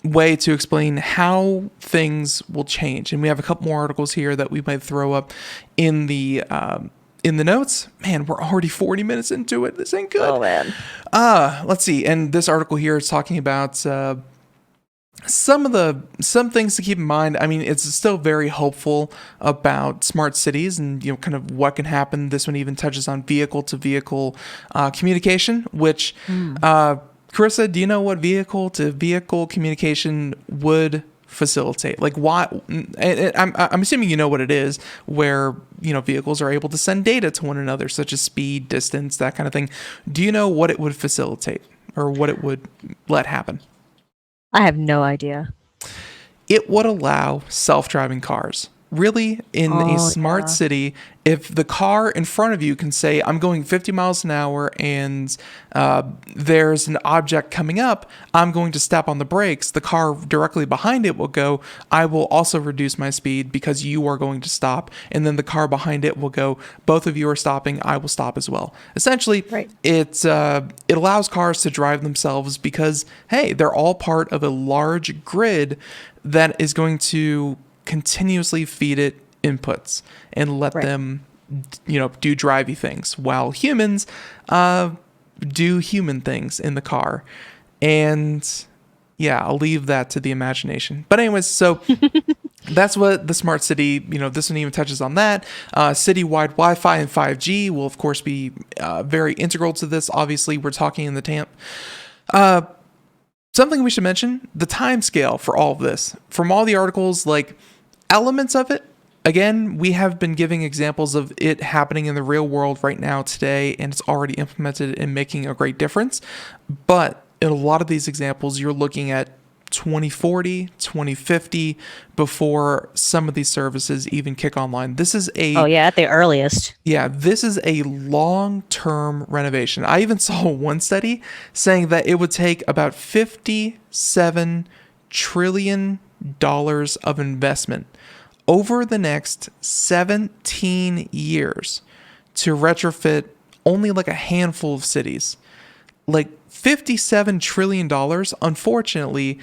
way to explain how things will change. And we have a couple more articles here that we might throw up in the notes. Man, we're already 40 minutes into it. This ain't good.
Oh, man.
Let's see. And this article here is talking about some things to keep in mind. I mean, it's still very hopeful about smart cities and, kind of what can happen. This one even touches on vehicle to vehicle communication, which, Carissa, do you know what vehicle to vehicle communication would facilitate? Like, why? I'm assuming you know what it is, where vehicles are able to send data to one another, such as speed, distance, that kind of thing. Do you know what it would facilitate or what it would let happen?
I have no idea.
It would allow self-driving cars. Really, in a smart city, if the car in front of you can say, I'm going 50 miles an hour and there's an object coming up, I'm going to step on the brakes. The car directly behind it will go, I will also reduce my speed because you are going to stop. And then the car behind it will go, both of you are stopping, I will stop as well. Essentially, right. It allows cars to drive themselves because, hey, they're all part of a large grid that is going to continuously feed it inputs and let them, do drivey things while humans do human things in the car. And yeah, I'll leave that to the imagination. But anyways, so that's what the smart city, this one even touches on that. Citywide Wi-Fi and 5G will, of course, be very integral to this. Obviously, we're talking in the TAMP. Something we should mention, the time scale for all of this. From all the articles, like elements of it, again, we have been giving examples of it happening in the real world right now today, and it's already implemented and making a great difference. But in a lot of these examples, you're looking at 2040, 2050 before some of these services even kick online. This is at the earliest. Yeah, this is a long-term renovation. I even saw one study saying that it would take about $57 trillion of investment over the next 17 years to retrofit only like a handful of cities. Like $57 trillion, unfortunately.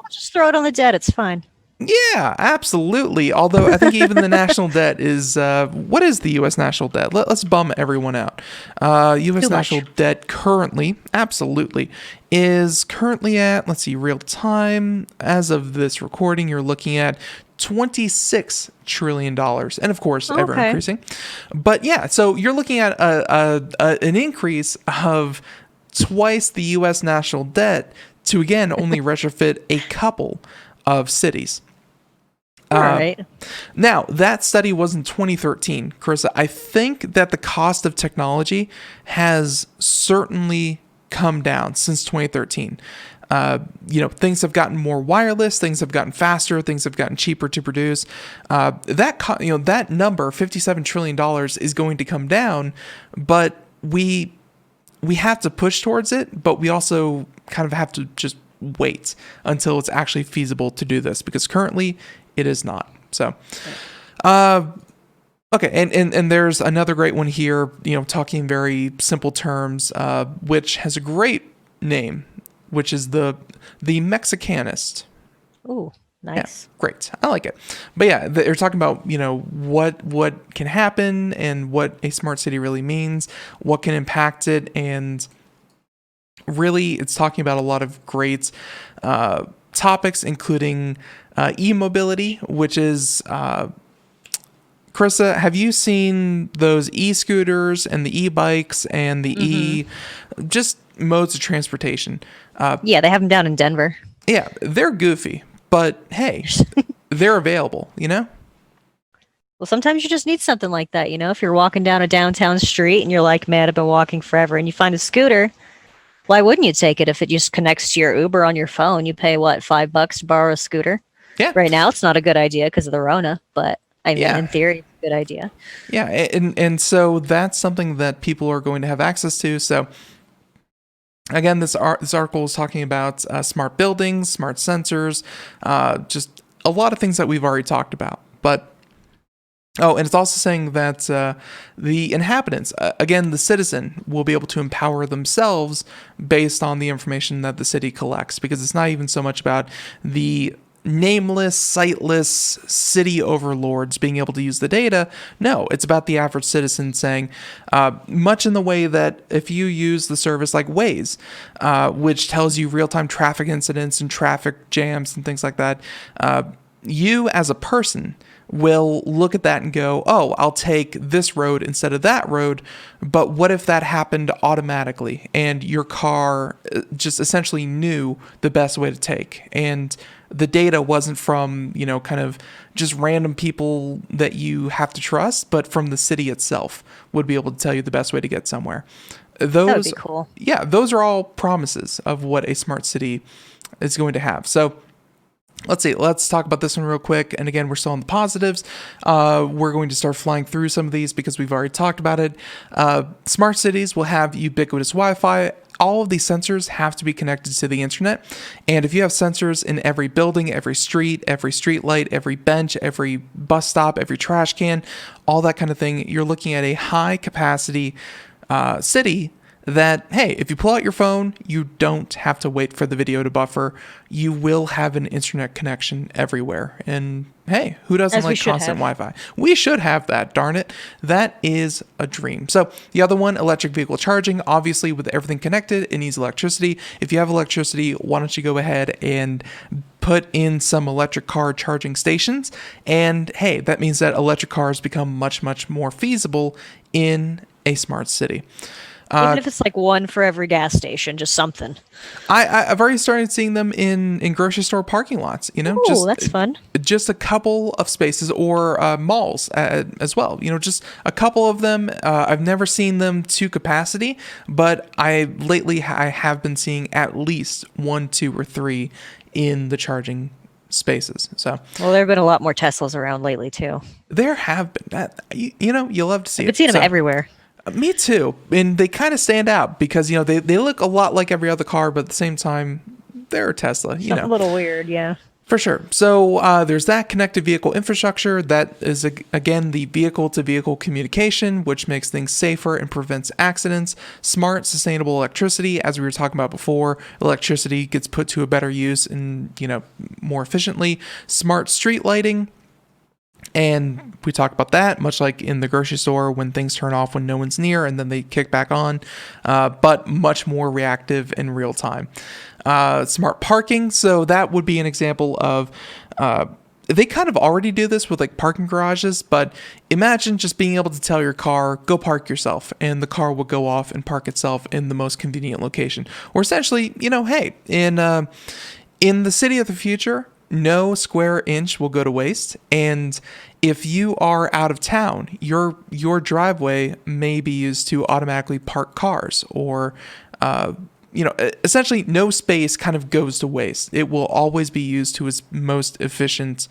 Just throw it on the debt. It's fine.
Yeah, absolutely. Although I think even the national debt is, what is the U.S. national debt? Let's bum everyone out. U.S. national debt currently, absolutely, is currently at, let's see, real time. As of this recording, you're looking at $26 trillion. And of course, ever increasing. But yeah, so you're looking at an increase of twice the U.S. national debt to, again, only retrofit a couple of cities. All right. Now, that study was in 2013, Carissa. I think that the cost of technology has certainly come down since 2013. Things have gotten more wireless, things have gotten faster, things have gotten cheaper to produce. That number, $57 trillion, is going to come down, but we we have to push towards it, but we also kind of have to just wait until it's actually feasible to do this, because currently it is not. So, okay, and there's another great one here, talking in very simple terms, which has a great name, which is the Mexicanist.
Ooh, nice.
Yeah, great. I like it. But yeah, they're talking about, what can happen and what a smart city really means, what can impact it, and really it's talking about a lot of great topics, including e-mobility, which is... Carissa, have you seen those e-scooters and the e-bikes and the just modes of transportation?
Yeah, they have them down in Denver.
Yeah, they're goofy, but hey, they're available,
Well, sometimes you just need something like that, if you're walking down a downtown street and you're like, man, I've been walking forever, and you find a scooter, why wouldn't you take it if it just connects to your Uber on your phone? You pay, what, $5 to borrow a scooter?
Yeah.
Right now, it's not a good idea because of the Rona, but I mean, in theory, it's a good idea.
Yeah, and so that's something that people are going to have access to. So again, this article is talking about smart buildings, smart sensors, just a lot of things that we've already talked about. But and it's also saying that the inhabitants, again, the citizen, will be able to empower themselves based on the information that the city collects, because it's not even so much about the nameless, sightless city overlords being able to use the data. No, it's about the average citizen saying, much in the way that if you use the service like Waze, which tells you real-time traffic incidents and traffic jams and things like that, you as a person will look at that and go, oh, I'll take this road instead of that road. But what if that happened automatically and your car just essentially knew the best way to take? And the data wasn't from, kind of just random people that you have to trust, but from the city itself would be able to tell you the best way to get somewhere. That
would be cool.
Yeah, those are all promises of what a smart city is going to have. So let's see. Let's talk about this one real quick. And again, we're still on the positives. We're going to start flying through some of these because we've already talked about it. Smart cities will have ubiquitous Wi-Fi. All of these sensors have to be connected to the internet. And if you have sensors in every building, every street light, every bench, every bus stop, every trash can, all that kind of thing, you're looking at a high capacity city that, hey, if you pull out your phone, you don't have to wait for the video to buffer. You will have an internet connection everywhere. And hey, who doesn't like constant Wi-Fi? We should have that, darn it. That is a dream. So the other one, electric vehicle charging. Obviously, with everything connected, it needs electricity. If you have electricity, why don't you go ahead and put in some electric car charging stations? And hey, that means that electric cars become much, much more feasible in a smart city.
Even if it's like one for every gas station, just something.
I've already started seeing them in grocery store parking lots.
Ooh, that's fun.
Just a couple of spaces, or malls as well. Just a couple of them. I've never seen them to capacity, but lately I have been seeing at least 1, 2, or 3 in the charging spaces. So
there have been a lot more Teslas around lately too.
There have been. You love to see it.
I've seen them everywhere.
Me too. And they kind of stand out because, they look a lot like every other car, but at the same time, they're a Tesla.
A little weird, yeah.
For sure. So there's that connected vehicle infrastructure. That is, again, the vehicle-to-vehicle communication, which makes things safer and prevents accidents. Smart, sustainable electricity. As we were talking about before, electricity gets put to a better use and, more efficiently. Smart street lighting. And we talked about that, much like in the grocery store when things turn off when no one's near and then they kick back on, but much more reactive in real time. Smart parking. So that would be an example of, they kind of already do this with like parking garages, but imagine just being able to tell your car, go park yourself, and the car will go off and park itself in the most convenient location. Or essentially, hey, in the city of the future, no square inch will go to waste. And if you are out of town, your driveway may be used to automatically park cars, or essentially no space kind of goes to waste. It will always be used to its most efficient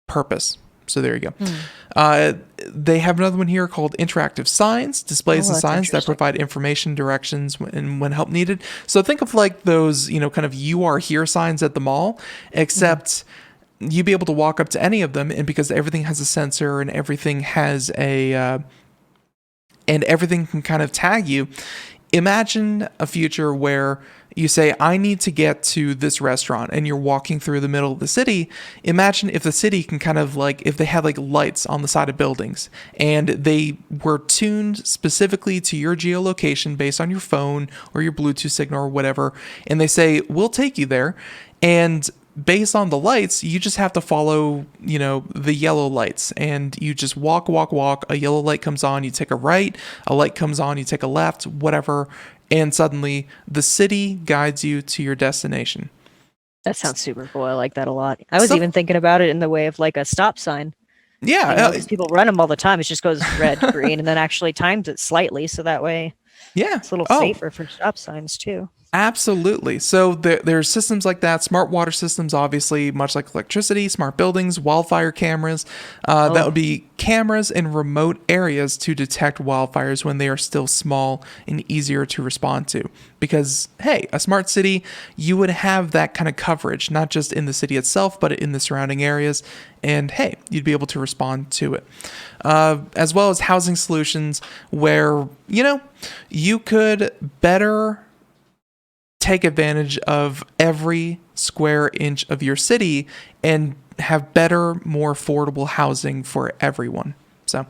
purpose. So there you go. They have another one here called interactive signs, displays and signs that provide information, directions, when help needed. So think of like those, kind of "you are here" signs at the mall, except you'd be able to walk up to any of them, and because everything has a sensor and everything has and everything can kind of tag you. Imagine a future where you say, I need to get to this restaurant, and you're walking through the middle of the city. Imagine if the city can kind of like, if they had like lights on the side of buildings and they were tuned specifically to your geolocation based on your phone or your Bluetooth signal or whatever. And they say, we'll take you there. And based on the lights, you just have to follow, the yellow lights, and you just walk. A yellow light comes on, you take a right, a light comes on, you take a left, whatever. And suddenly the city guides you to your destination.
That sounds super cool. I like that a lot. I was even thinking about it in the way of like a stop sign.
Yeah.
People run them all the time. It just goes red, green, and then actually times it slightly. So that way it's a little safer for stop signs too.
Absolutely. So there's systems like that, smart water systems, obviously, much like electricity, smart buildings, wildfire cameras. That would be cameras in remote areas to detect wildfires when they are still small and easier to respond to. Because, hey, a smart city, you would have that kind of coverage, not just in the city itself, but in the surrounding areas. And, hey, you'd be able to respond to it. As well as housing solutions where, you could better take advantage of every square inch of your city and have better, more affordable housing for everyone. So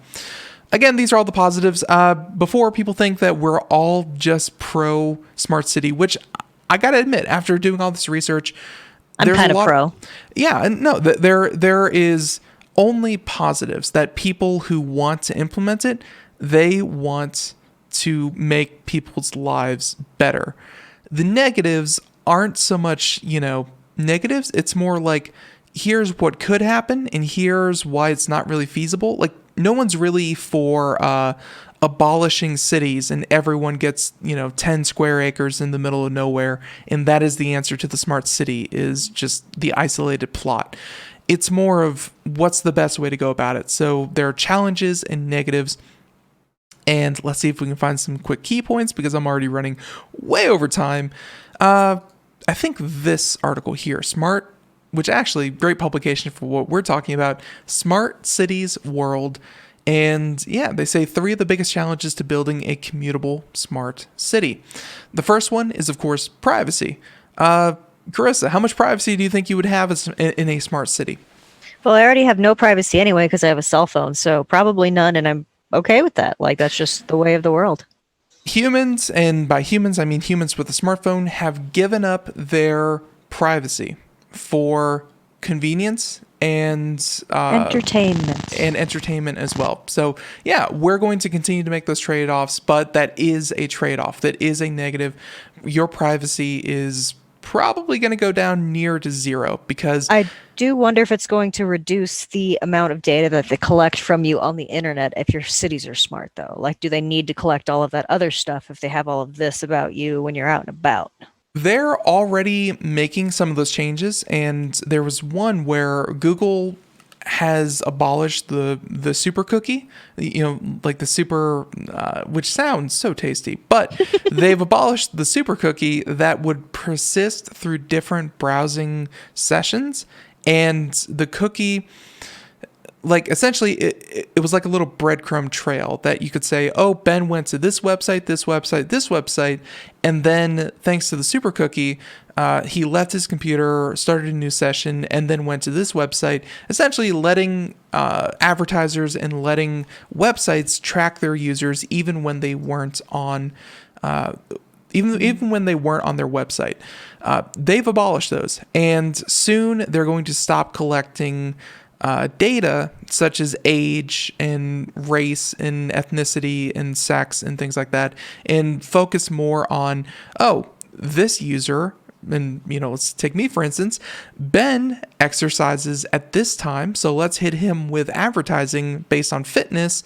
again, these are all the positives. Before people think that we're all just pro smart city, which I gotta admit, after doing all this research,
I'm kind of pro.
Yeah, and no, there is only positives that people who want to implement it, they want to make people's lives better. The negatives aren't so much, negatives. It's more like, here's what could happen and here's why it's not really feasible. Like, no one's really for abolishing cities and everyone gets, 10 square acres in the middle of nowhere. And that is the answer to the smart city, is just the isolated plot. It's more of what's the best way to go about it. So there are challenges and negatives. And let's see if we can find some quick key points, because I'm already running way over time. I think this article here, which actually great publication for what we're talking about, Smart Cities World. And yeah, they say 3 of the biggest challenges to building a commutable smart city. The first one is, of course, privacy. Carissa, how much privacy do you think you would have in a smart city?
Well, I already have no privacy anyway because I have a cell phone, so probably none, and I'm okay with that. Like, that's just the way of the world.
Humans, and by humans I mean humans with a smartphone, have given up their privacy for convenience and entertainment as well. So yeah, we're going to continue to make those trade-offs, but that is a trade-off. That is a negative. Your privacy is probably going to go down near to zero, because
I do wonder if it's going to reduce the amount of data that they collect from you on the internet if your cities are smart, though. Like, do they need to collect all of that other stuff if they have all of this about you when you're out and about?
They're already making some of those changes, and there was one where Google has abolished the super cookie, like the super, which sounds so tasty, but they've abolished the super cookie that would persist through different browsing sessions. And the cookie, like, essentially it was like a little breadcrumb trail that you could say, oh, Ben went to this website, this website, this website. And then thanks to the super cookie, he left his computer, started a new session, and then went to this website, essentially letting advertisers and letting websites track their users even when they weren't on even when they weren't on their website. They've abolished those, and soon they're going to stop collecting data such as age and race and ethnicity and sex and things like that, and focus more on, this user, and let's take me for instance, Ben exercises at this time, so let's hit him with advertising based on fitness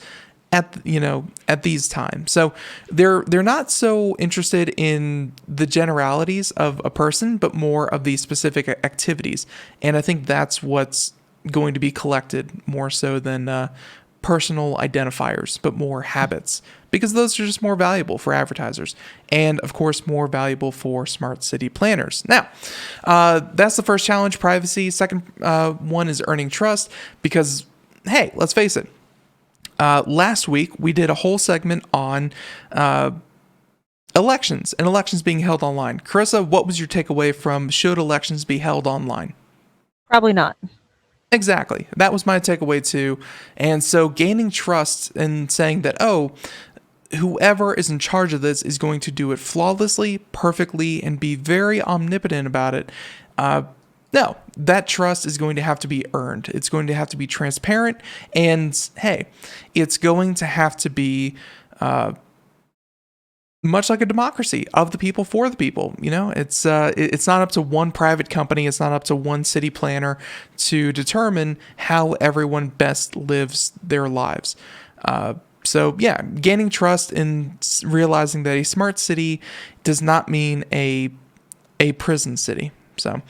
at these times. So they're not so interested in the generalities of a person, but more of the specific activities. And I think that's what's going to be collected more so than personal identifiers, but more habits, because those are just more valuable for advertisers and, of course, more valuable for smart city planners. Now, that's the first challenge, privacy. Second one is earning trust, because, hey, let's face it. Last week, we did a whole segment on elections and elections being held online. Carissa, what was your takeaway from should elections be held online?
Probably not.
Exactly. That was my takeaway too. And so gaining trust and saying that, oh, whoever is in charge of this is going to do it flawlessly, perfectly, and be very omnipotent about it. No, that trust is going to have to be earned. It's going to have to be transparent. And hey, it's going to have to be much like a democracy, of the people for the people. You know, it's not up to one private company. It's not up to one city planner to determine how everyone best lives their lives. So yeah, gaining trust and realizing that a smart city does not mean a prison city. So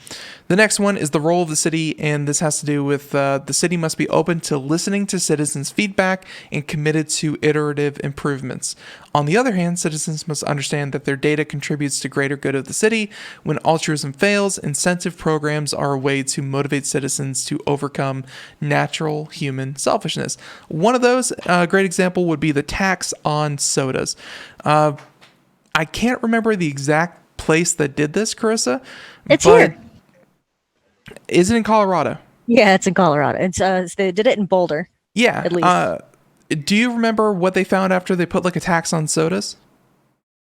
the next one is the role of the city, and this has to do with the city must be open to listening to citizens' feedback and committed to iterative improvements. On the other hand, citizens must understand that their data contributes to greater good of the city. When altruism fails, incentive programs are a way to motivate citizens to overcome natural human selfishness. One of those, a great example, would be the tax on sodas. I can't remember the exact place that did this, Carissa.
It's here.
Is it in Colorado?
Yeah, it's in Colorado. It's they did it in Boulder.
Yeah.
At least.
Do you remember what they found after they put like a tax on sodas?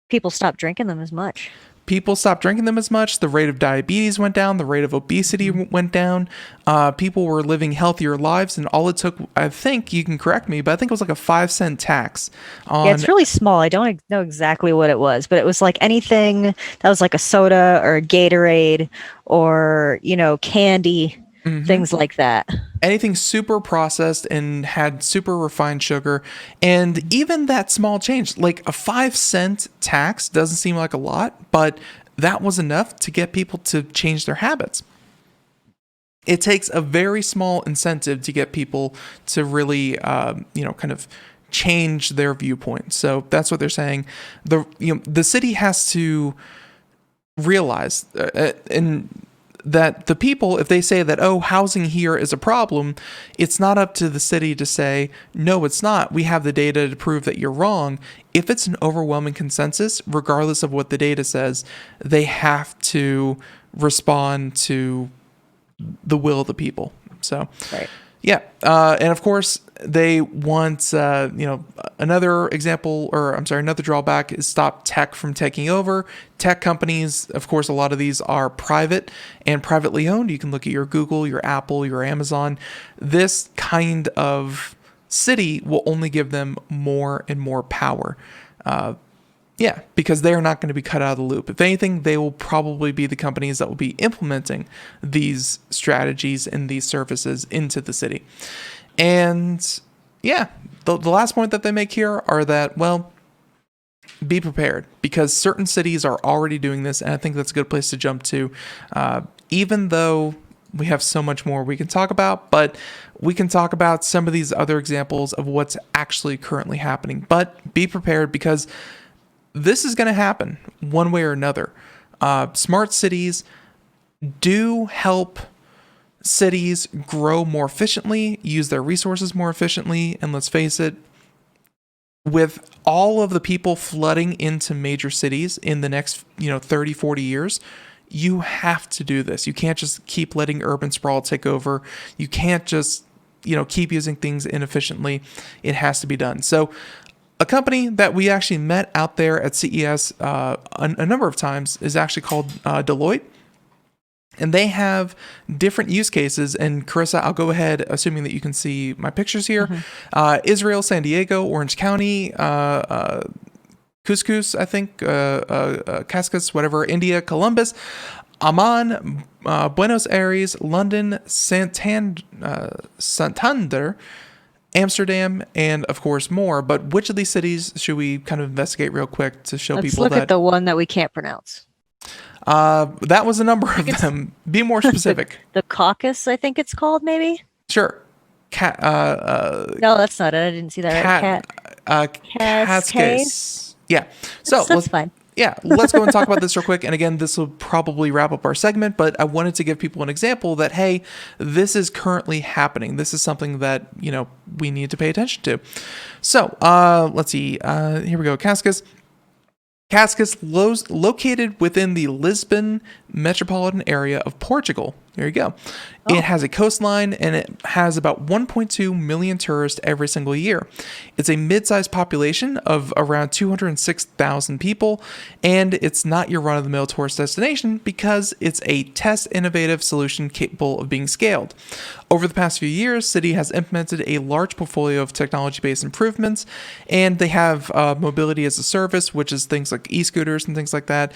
People stopped drinking them as much.
People stopped drinking them as much. The rate of diabetes went down. The rate of obesity went down. People were living healthier lives, and all it took, I think, you can correct me, but I think it was like a 5-cent tax.
Yeah, it's really small. I don't know exactly what it was, but it was like anything that was like a soda or a Gatorade or, candy, things like that.
Anything super processed and had super refined sugar. And even that small change, like a 5-cent tax, doesn't seem like a lot, but that was enough to get people to change their habits. It takes a very small incentive to get people to really, kind of change their viewpoint. So that's what they're saying. The city has to realize that the people, if they say that, oh, housing here is a problem, it's not up to the city to say, no, it's not. We have the data to prove that you're wrong. If it's an overwhelming consensus, regardless of what the data says, they have to respond to the will of the people. So,
right.
Yeah. And of course, they want, another example, another drawback is stop tech from taking over. Tech companies, of course, a lot of these are private and privately owned. You can look at your Google, your Apple, your Amazon. This kind of city will only give them more and more power. Because they're not going to be cut out of the loop. If anything, they will probably be the companies that will be implementing these strategies and these services into the city. And the last point that they make here are that, well, be prepared, because certain cities are already doing this. And I think that's a good place to jump to, even though we have so much more we can talk about, but we can talk about some of these other examples of what's actually currently happening. But be prepared, because this is going to happen one way or another. Smart cities do help cities grow more efficiently, use their resources more efficiently. And let's face it, with all of the people flooding into major cities in the next 30, 40 years, you have to do this. You can't just keep letting urban sprawl take over. You can't just keep using things inefficiently. It has to be done. So a company that we actually met out there at CES a number of times is actually called Deloitte. And they have different use cases. And Carissa, I'll go ahead, assuming that you can see my pictures here. Mm-hmm. Israel, San Diego, Orange County, Couscous, I think, Cascas, whatever, India, Columbus, Amman, Buenos Aires, London, Santander, Amsterdam, and of course more. But which of these cities should we kind of investigate real quick to show people that?
Let's look at the one that we can't pronounce.
That was a number of them. Be more specific.
The Caucasus, I think it's called, maybe?
Sure.
No, that's not it. I didn't see that right.
Cascais. Yeah. So
that's fine.
Yeah, let's go and talk about this real quick. And again, this will probably wrap up our segment, but I wanted to give people an example that, hey, this is currently happening. This is something that, we need to pay attention to. So let's see. Here we go. Cascais, located within the Lisbon metropolitan area of Portugal. There you go. Oh. It has a coastline and it has about 1.2 million tourists every single year. It's a mid-sized population of around 206,000 people, and it's not your run-of-the-mill tourist destination because it's a test innovative solution capable of being scaled. Over the past few years, City has implemented a large portfolio of technology-based improvements, and they have mobility as a service, which is things like e-scooters and things like that.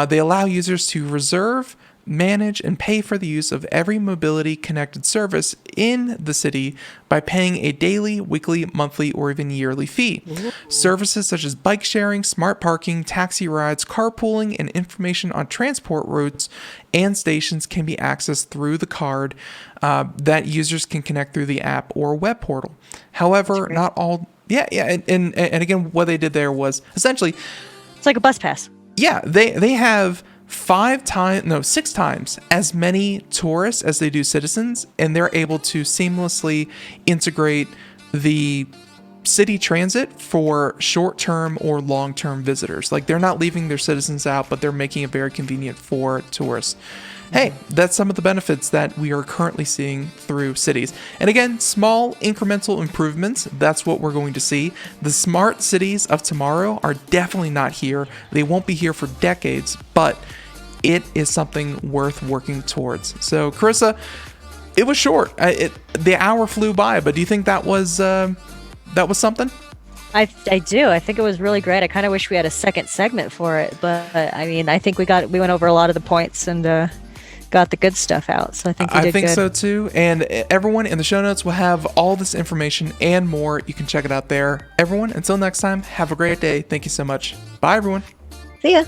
They allow users to reserve, manage, and pay for the use of every mobility connected service in the city by paying a daily, weekly, monthly, or even yearly fee. Ooh. Services such as bike sharing, smart parking, taxi rides, carpooling, and information on transport routes and stations can be accessed through the card that users can connect through the app or web portal. However, not all... Yeah, and again, what they did there was essentially...
It's like a bus pass.
Yeah, they have 6 times as many tourists as they do citizens, and they're able to seamlessly integrate the city transit for short-term or long-term visitors. Like, they're not leaving their citizens out, but they're making it very convenient for tourists. Hey, that's some of the benefits that we are currently seeing through cities. And again, small incremental improvements, that's what we're going to see. The smart cities of tomorrow are definitely not here. They won't be here for decades, but it is something worth working towards. So, Carissa, it was short. The hour flew by, but do you think that was something?
I do. I think it was really great. I kind of wish we had a second segment for it, but I mean, I think we went over a lot of the points and got the good stuff out. So I think you did good.
So too. And everyone, in the show notes will have all this information and more. You can check it out there. Everyone, until next time, have a great day. Thank you so much. Bye, everyone.
See ya.